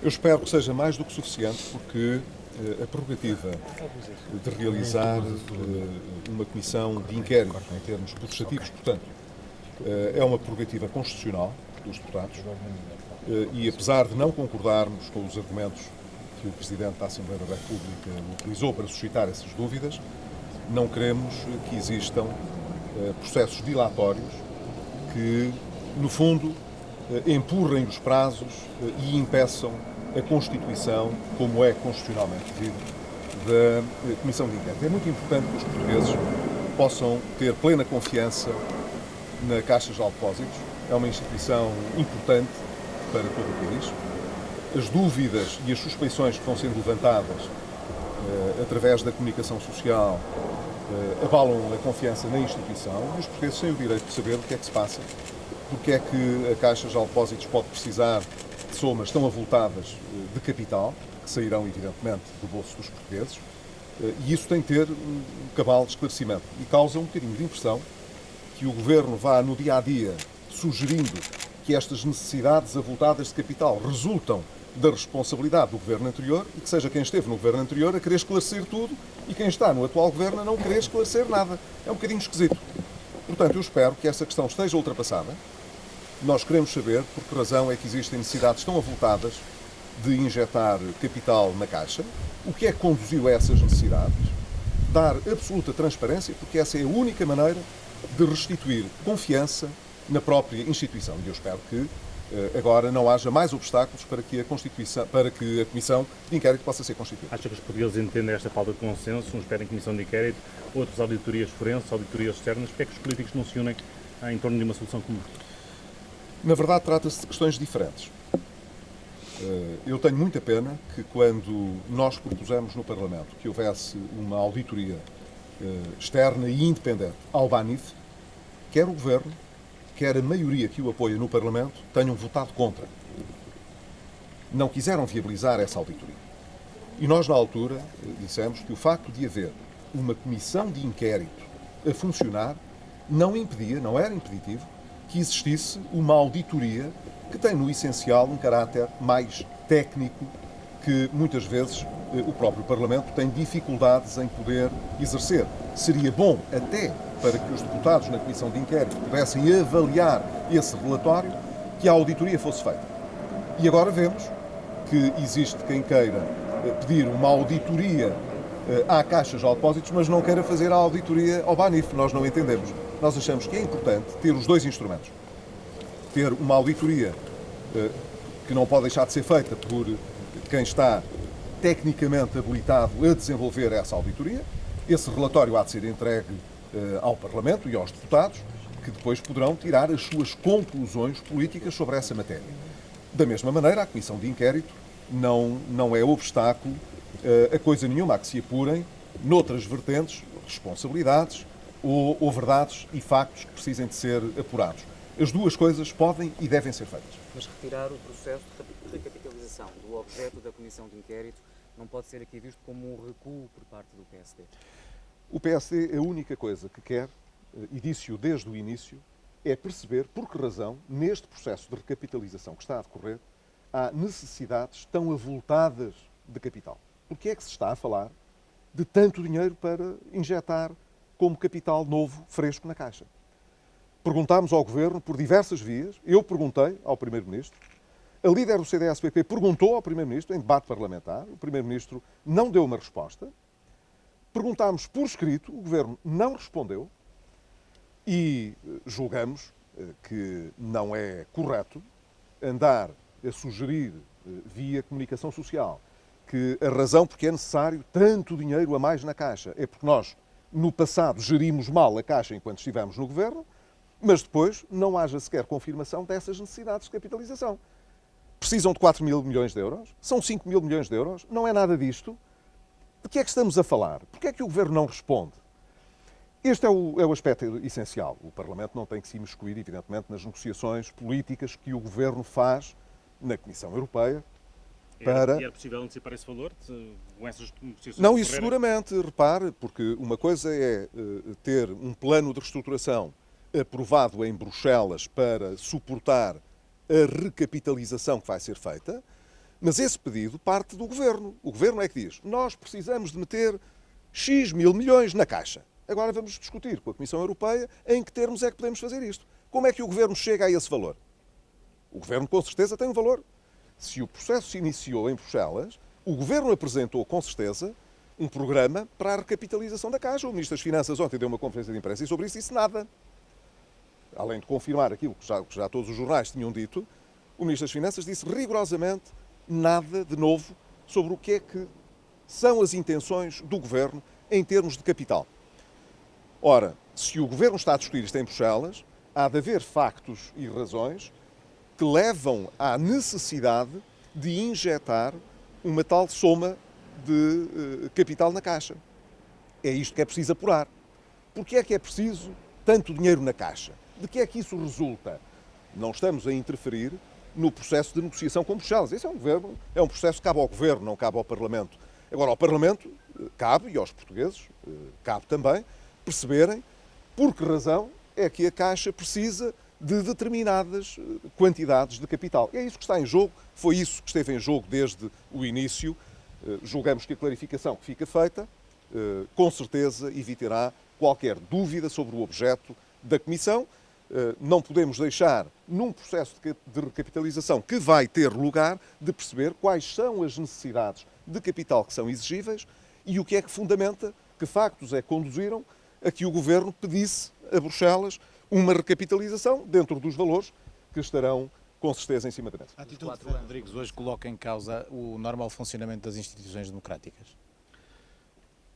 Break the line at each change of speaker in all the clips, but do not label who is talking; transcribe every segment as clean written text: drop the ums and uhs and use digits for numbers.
Eu espero que seja mais do que suficiente, porque a prerrogativa de realizar uma comissão de inquérito em termos potestativos, portanto, é uma prerrogativa constitucional dos deputados e, apesar de não concordarmos com os argumentos que o Presidente da Assembleia da República utilizou para suscitar essas dúvidas, não queremos que existam processos dilatórios que, no fundo, empurrem os prazos e impeçam a constituição, como é constitucionalmente devido, da Comissão de Inquérito. É muito importante que os portugueses possam ter plena confiança na Caixa Geral de Depósitos. É uma instituição importante para todo o país. As dúvidas e as suspeições que vão sendo levantadas através da comunicação social abalam a confiança na instituição e os portugueses têm o direito de saber o que é que se passa, porque é que a Caixa Geral de Depósitos pode precisar de somas tão avultadas de capital, que sairão, evidentemente, do bolso dos portugueses, e isso tem que ter um cabal de esclarecimento. E causa um bocadinho de impressão que o Governo vá, no dia-a-dia, sugerindo que estas necessidades avultadas de capital resultam da responsabilidade do Governo anterior e que seja quem esteve no Governo anterior a querer esclarecer tudo e quem está no atual Governo a não querer esclarecer nada. É um bocadinho esquisito. Portanto, eu espero que essa questão esteja ultrapassada. Nós queremos saber por que razão é que existem necessidades tão avultadas de injetar capital na Caixa, o que é que conduziu a essas necessidades, dar absoluta transparência, porque essa é a única maneira de restituir confiança na própria instituição. E eu espero que agora não haja mais obstáculos para que a Comissão de Inquérito possa ser constituída.
Acha que os portugueses entendem esta falta de consenso? Uns pedem comissão de inquérito, outros auditorias forenses, auditorias externas. Porque é que os políticos não se unem em torno de uma solução comum?
Na verdade, trata-se de questões diferentes. Eu tenho muita pena que quando nós propusemos no Parlamento que houvesse uma auditoria externa e independente ao BANIF, quer o Governo, quer a maioria que o apoia no Parlamento, tenham votado contra. Não quiseram viabilizar essa auditoria. E nós, na altura, dissemos que o facto de haver uma comissão de inquérito a funcionar não impedia, não era impeditivo, que existisse uma auditoria que tem, no essencial, um caráter mais técnico que, muitas vezes, o próprio Parlamento tem dificuldades em poder exercer. Seria bom, até para que os deputados na Comissão de Inquérito pudessem avaliar esse relatório, que a auditoria fosse feita. E agora vemos que existe quem queira pedir uma auditoria à Caixa Geral de Depósitos, mas não queira fazer a auditoria ao BANIF. Nós não entendemos. Nós achamos que é importante ter os dois instrumentos. Ter uma auditoria que não pode deixar de ser feita por quem está tecnicamente habilitado a desenvolver essa auditoria. Esse relatório há de ser entregue ao Parlamento e aos deputados, que depois poderão tirar as suas conclusões políticas sobre essa matéria. Da mesma maneira, a Comissão de Inquérito não é obstáculo a coisa nenhuma, a que se apurem noutras vertentes, responsabilidades ou verdades e factos que precisem de ser apurados. As duas coisas podem e devem ser feitas.
Mas retirar o processo de recapitalização do objeto da Comissão de Inquérito não pode ser aqui visto como um recuo por parte do PSD?
O PSD, a única coisa que quer, e disse-o desde o início, é perceber por que razão, neste processo de recapitalização que está a decorrer, há necessidades tão avultadas de capital. Porque é que se está a falar de tanto dinheiro para injetar como capital novo, fresco na Caixa? Perguntámos ao Governo por diversas vias, eu perguntei ao Primeiro-Ministro, a líder do CDS-PP perguntou ao Primeiro-Ministro em debate parlamentar, o Primeiro-Ministro não deu uma resposta, perguntámos por escrito, o Governo não respondeu e julgamos que não é correto andar a sugerir via comunicação social que a razão porque é necessário tanto dinheiro a mais na Caixa é porque nós, no passado, gerimos mal a Caixa enquanto estivemos no Governo, mas depois não haja sequer confirmação dessas necessidades de capitalização. Precisam de 4 mil milhões de euros? São 5 mil milhões de euros? Não é nada disto? De que é que estamos a falar? Porquê é que o Governo não responde? Este é o aspecto essencial. O Parlamento não tem que se imiscuir, evidentemente, nas negociações políticas que o Governo faz na Comissão Europeia para...
E era possível antecipar esse valor com essas negociações?
Não, isso seguramente, repare, porque uma coisa é ter um plano de reestruturação aprovado em Bruxelas para suportar a recapitalização que vai ser feita, Mas esse pedido parte do Governo. O Governo é que diz, nós precisamos de meter X mil milhões na Caixa. Agora vamos discutir com a Comissão Europeia em que termos é que podemos fazer isto. Como é que o Governo chega a esse valor? O Governo, com certeza, tem um valor. Se o processo se iniciou em Bruxelas, o Governo apresentou, com certeza, um programa para a recapitalização da Caixa. O Ministro das Finanças ontem deu uma conferência de imprensa e sobre isso disse nada. Além de confirmar aquilo que já todos os jornais tinham dito, o Ministro das Finanças disse rigorosamente nada de novo sobre o que é que são as intenções do Governo em termos de capital. Ora, se o Governo está a discutir isto em Bruxelas, há de haver factos e razões que levam à necessidade de injetar uma tal soma de capital na Caixa. É isto que é preciso apurar. Porquê é que é preciso tanto dinheiro na Caixa? De que é que isso resulta? Não estamos a interferir no processo de negociação com Bruxelas. Esse é um processo que cabe ao Governo, não cabe ao Parlamento. Agora, ao Parlamento cabe, e aos portugueses cabe também, perceberem por que razão é que a Caixa precisa de determinadas quantidades de capital. É isso que está em jogo, foi isso que esteve em jogo desde o início. Julgamos que a clarificação que fica feita, com certeza, evitará qualquer dúvida sobre o objeto da Comissão. Não podemos deixar, num processo de recapitalização que vai ter lugar, de perceber quais são as necessidades de capital que são exigíveis e o que é que fundamenta, que factos é que conduziram a que o Governo pedisse a Bruxelas uma recapitalização dentro dos valores que estarão, com certeza, em cima da mesa.
A atitude de Fernando Rodrigues hoje coloca em causa o normal funcionamento das instituições democráticas?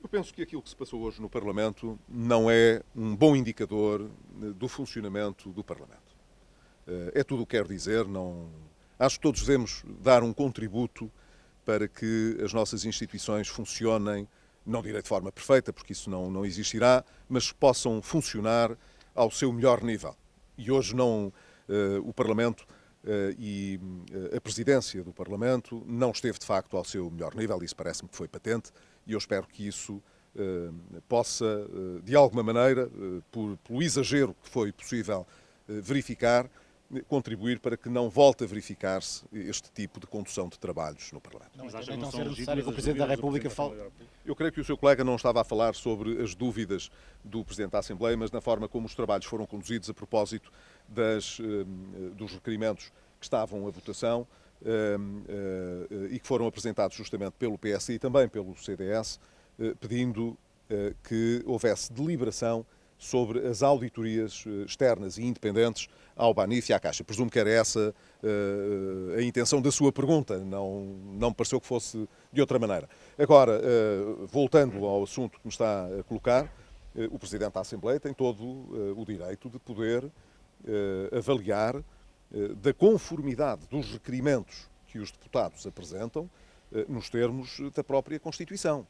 Eu penso que aquilo que se passou hoje no Parlamento não é um bom indicador do funcionamento do Parlamento. É tudo o que quero dizer. Acho que todos devemos dar um contributo para que as nossas instituições funcionem, não direi de forma perfeita, porque isso não existirá, mas possam funcionar ao seu melhor nível. E hoje o Parlamento e a presidência do Parlamento não esteve de facto ao seu melhor nível, isso parece-me que foi patente, e eu espero que isso possa, de alguma maneira, pelo exagero que foi possível verificar, contribuir para que não volte a verificar-se este tipo de condução de trabalhos no Parlamento.
Não, mas então ser necessário que o Presidente da República fale.
Eu creio que o seu colega não estava a falar sobre as dúvidas do Presidente da Assembleia, mas na forma como os trabalhos foram conduzidos a propósito dos requerimentos que estavam à votação e que foram apresentados justamente pelo PS e também pelo CDS, pedindo que houvesse deliberação sobre as auditorias externas e independentes ao BANIF e à Caixa. Presumo que era essa a intenção da sua pergunta, não me pareceu que fosse de outra maneira. Agora, voltando ao assunto que me está a colocar, o Presidente da Assembleia tem todo o direito de poder avaliar da conformidade dos requerimentos que os deputados apresentam nos termos da própria Constituição.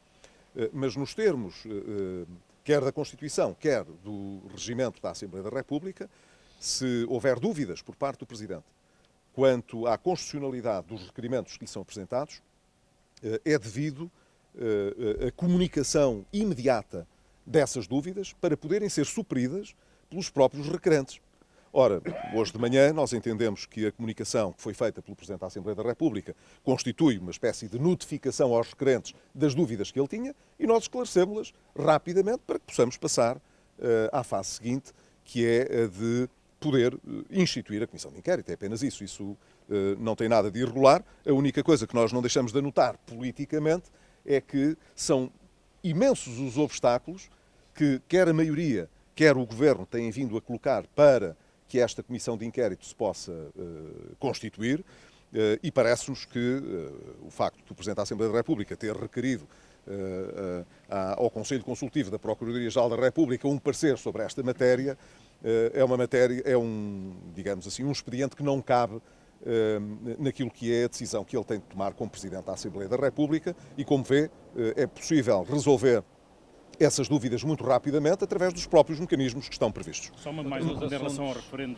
Mas nos termos quer da Constituição, quer do regimento da Assembleia da República, se houver dúvidas por parte do Presidente quanto à constitucionalidade dos requerimentos que lhe são apresentados, é devido a comunicação imediata dessas dúvidas para poderem ser supridas pelos próprios requerentes. Ora, hoje de manhã nós entendemos que a comunicação que foi feita pelo Presidente da Assembleia da República constitui uma espécie de notificação aos requerentes das dúvidas que ele tinha e nós esclarecemos-las rapidamente para que possamos passar à fase seguinte, que é a de poder instituir a Comissão de Inquérito. É apenas isso. Isso não tem nada de irregular. A única coisa que nós não deixamos de anotar politicamente é que são imensos os obstáculos que quer a maioria, quer o Governo têm vindo a colocar para que esta Comissão de Inquérito se possa constituir e parece-nos que o facto do Presidente da Assembleia da República ter requerido ao Conselho Consultivo da Procuradoria-Geral da República um parecer sobre esta matéria digamos assim, um expediente que não cabe naquilo que é a decisão que ele tem de tomar como Presidente da Assembleia da República e, como vê, é possível resolver essas dúvidas muito rapidamente através dos próprios mecanismos que estão previstos.
Só mais em relação ao referendo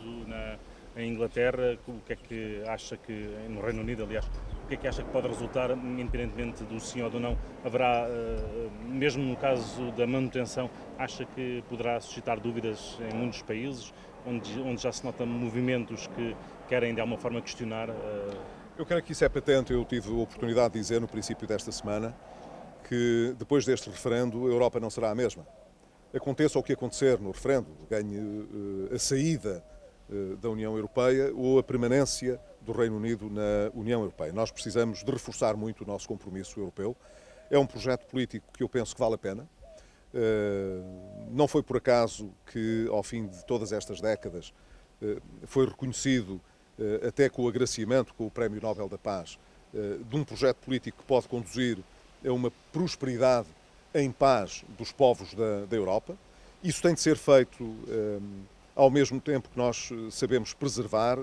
em Inglaterra, o que é que acha que, no Reino Unido, aliás, o que é que acha que pode resultar, independentemente do sim ou do não, haverá, mesmo no caso da manutenção, acha que poderá suscitar dúvidas em muitos países, onde já se notam movimentos que querem de alguma forma questionar
Eu creio que isso é patente. Eu tive a oportunidade de dizer no princípio desta semana que depois deste referendo a Europa não será a mesma. Aconteça o que acontecer no referendo, ganhe a saída da União Europeia ou a permanência do Reino Unido na União Europeia. Nós precisamos de reforçar muito o nosso compromisso europeu. É um projeto político que eu penso que vale a pena. Não foi por acaso que, ao fim de todas estas décadas, foi reconhecido, até com o agraciamento, com o Prémio Nobel da Paz, de um projeto político que pode conduzir a uma prosperidade em paz dos povos da Europa. Isso tem de ser feito ao mesmo tempo que nós sabemos preservar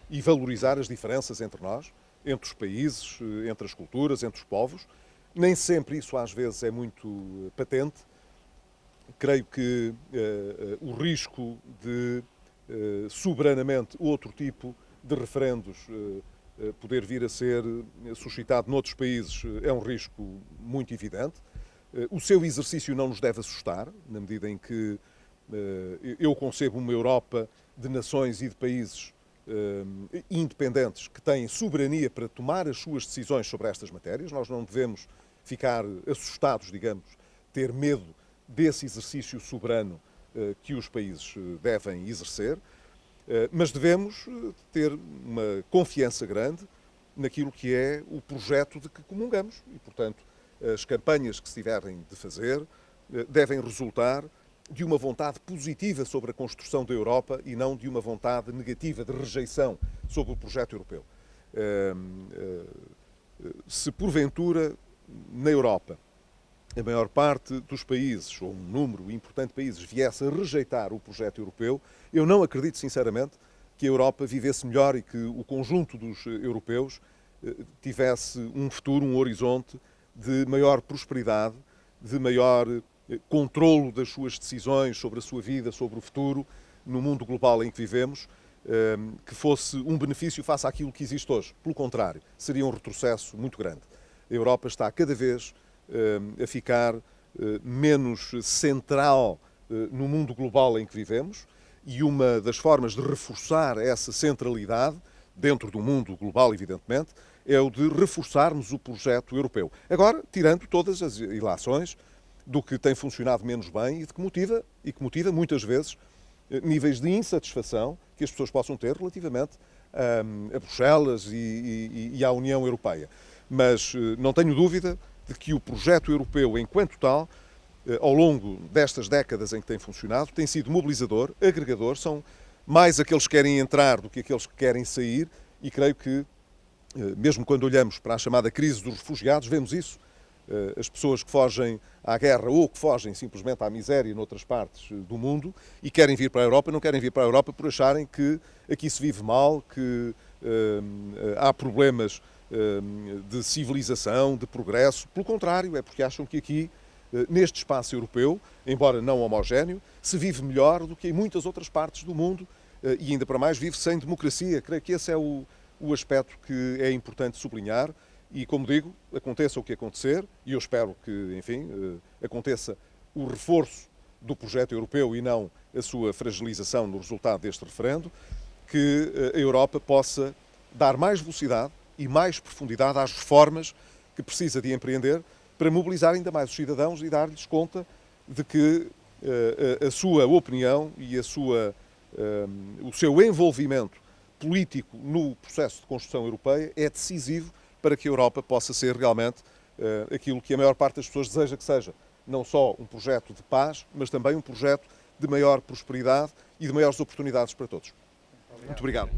e valorizar as diferenças entre nós, entre os países, entre as culturas, entre os povos. Nem sempre isso às vezes é muito patente. Creio que o risco de soberanamente outro tipo de referendos poder vir a ser suscitado noutros países é um risco muito evidente. O seu exercício não nos deve assustar, na medida em que eu concebo uma Europa de nações e de países independentes que têm soberania para tomar as suas decisões sobre estas matérias. Nós não devemos ficar assustados, digamos, ter medo desse exercício soberano que os países devem exercer, mas devemos ter uma confiança grande naquilo que é o projeto de que comungamos e, portanto, as campanhas que se tiverem de fazer devem resultar de uma vontade positiva sobre a construção da Europa e não de uma vontade negativa de rejeição sobre o projeto europeu. Se porventura na Europa a maior parte dos países, ou um número importante de países, viesse a rejeitar o projeto europeu, eu não acredito sinceramente que a Europa vivesse melhor e que o conjunto dos europeus tivesse um futuro, um horizonte de maior prosperidade, de maior controlo das suas decisões sobre a sua vida, sobre o futuro, no mundo global em que vivemos, que fosse um benefício face àquilo que existe hoje. Pelo contrário, seria um retrocesso muito grande. A Europa está cada vez a ficar menos central no mundo global em que vivemos e uma das formas de reforçar essa centralidade, dentro do mundo global, evidentemente, é o de reforçarmos o projeto europeu. Agora, tirando todas as ilações do que tem funcionado menos bem e que motiva muitas vezes níveis de insatisfação que as pessoas possam ter relativamente a Bruxelas e à União Europeia. Mas não tenho dúvida de que o projeto europeu, enquanto tal, ao longo destas décadas em que tem funcionado, tem sido mobilizador, agregador, são mais aqueles que querem entrar do que aqueles que querem sair, e creio que, mesmo quando olhamos para a chamada crise dos refugiados, vemos isso. As pessoas que fogem à guerra ou que fogem simplesmente à miséria noutras partes do mundo e querem vir para a Europa, não querem vir para a Europa por acharem que aqui se vive mal, que há problemas de civilização, de progresso. Pelo contrário, é porque acham que aqui, neste espaço europeu, embora não homogéneo, se vive melhor do que em muitas outras partes do mundo e ainda para mais vive sem democracia. Creio que esse é o aspecto que é importante sublinhar e, como digo, aconteça o que acontecer, e eu espero que, enfim, aconteça o reforço do projeto europeu e não a sua fragilização no resultado deste referendo, que a Europa possa dar mais velocidade e mais profundidade às reformas que precisa de empreender para mobilizar ainda mais os cidadãos e dar-lhes conta de que a sua opinião e o seu envolvimento político no processo de construção europeia é decisivo para que a Europa possa ser realmente aquilo que a maior parte das pessoas deseja que seja. Não só um projeto de paz, mas também um projeto de maior prosperidade e de maiores oportunidades para todos. Muito obrigado.